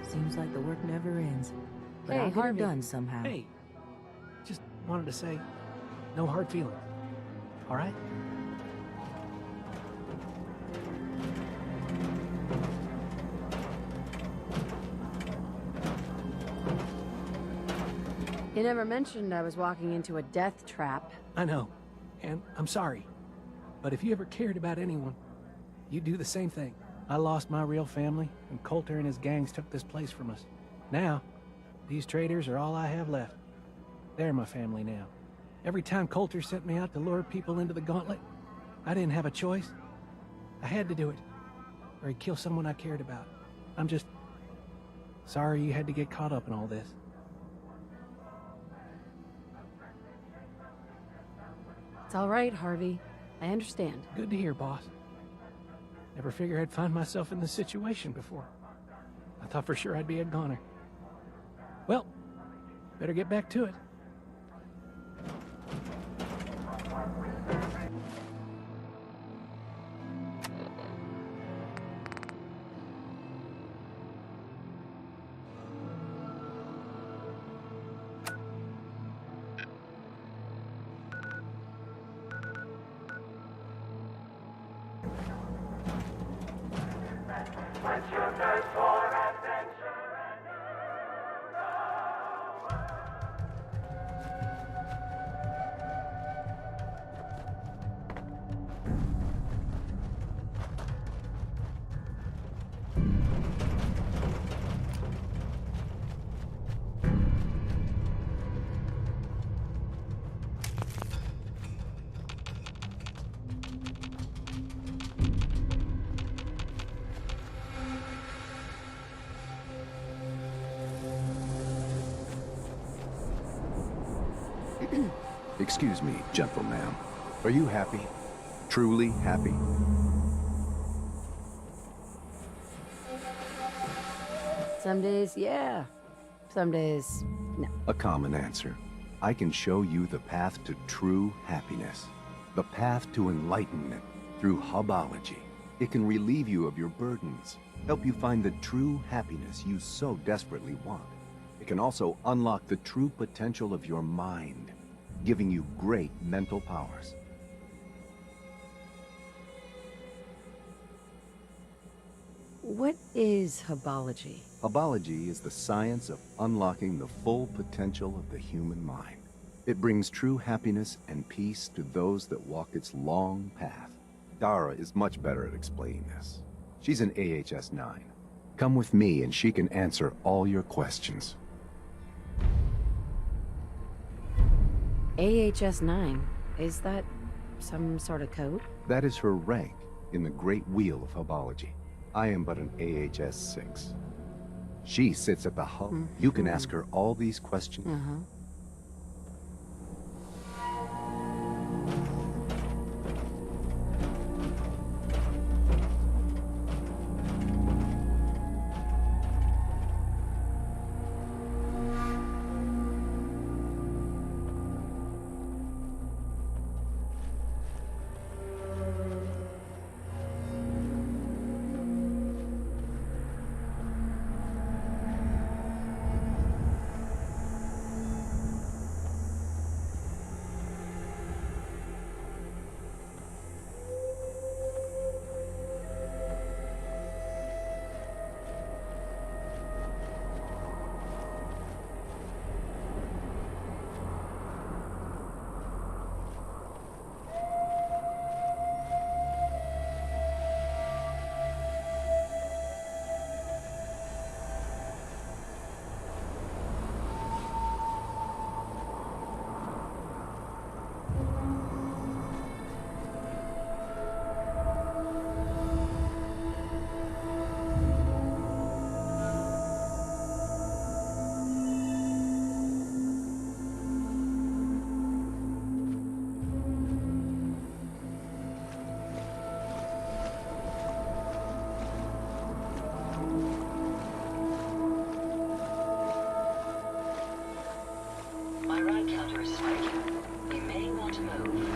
Seems like the work never ends. But Hey, I'll get Harvey. it done somehow. Hey, just wanted to say, no hard feelings. All right? You never mentioned I was walking into a death trap. I know, and I'm sorry. But if you ever cared about anyone, you'd do the same thing. I lost my real family, and Coulter and his gangs took this place from us. Now, these traitors are all I have left. They're my family now. Every time Coulter sent me out to lure people into the gauntlet, I didn't have a choice. I had to do it, or he'd kill someone I cared about. I'm just sorry you had to get caught up in all this. It's all right, Harvey. I understand. Good to hear, boss. Never figured I'd find myself in this situation before. I thought for sure I'd be a goner. Well, better get back to it. Excuse me, gentle ma'am. Are you happy? Truly happy? Some days, yeah. Some days, no. A common answer. I can show you the path to true happiness. The path to enlightenment through hubology. It can relieve you of your burdens, help you find the true happiness you so desperately want. It can also unlock the true potential of your mind, giving you great mental powers. What is hubology? Hubology is the science of unlocking the full potential of the human mind. It brings true happiness and peace to those that walk its long path. Dara is much better at explaining this. She's an AHS 9. Come with me and she can answer all your questions. AHS 9. Is that some sort of code? That is her rank in the Great Wheel of Hubology. I am but an AHS 6. She sits at the hub. You can ask her all these questions. My ride counter is spiking. You may want to move.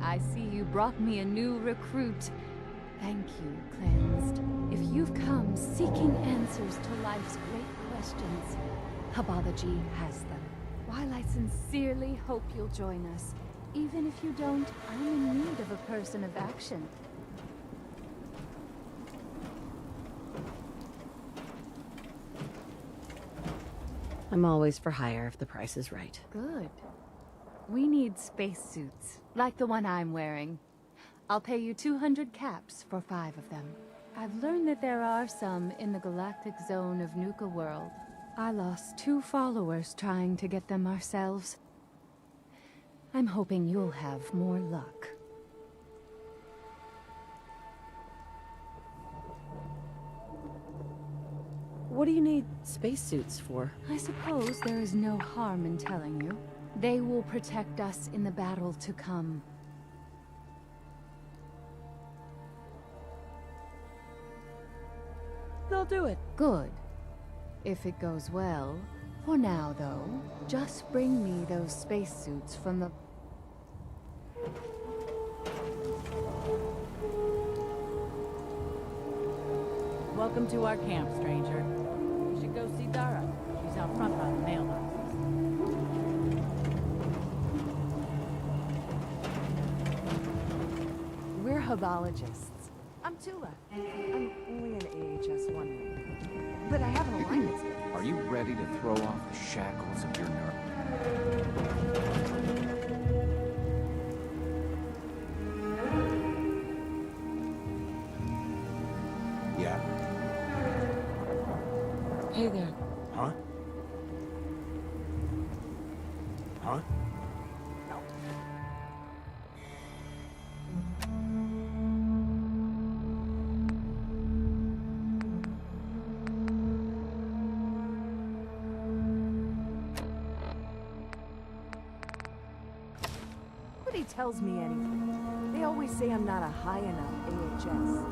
I see you brought me a new recruit. Thank you, Cleansed. If you've come seeking answers to life's great questions, Hubology has them. While I sincerely hope you'll join us, even if you don't, I'm in need of a person of action. I'm always for hire if the price is right. Good. We need spacesuits, like the one I'm wearing. I'll pay you 200 caps for 5 of them. I've learned that there are some in the galactic zone of Nuka World. I lost 2 followers trying to get them ourselves. I'm hoping you'll have more luck. What do you need spacesuits for? I suppose there is no harm in telling you. They will protect us in the battle to come. They'll do it. Good. If it goes well. For now, though, just bring me those spacesuits from the... Welcome to our camp, stranger. You should go see Dara. She's out front by the mailbox. We're hubologists. I'm Tula. I'm only an AHS 1, but I have an alignment skill. Are you ready to throw off the shackles of your nerve? Yeah. Hey there. Huh? Huh? No. Nobody tells me anything. They always say I'm not a high enough AHS.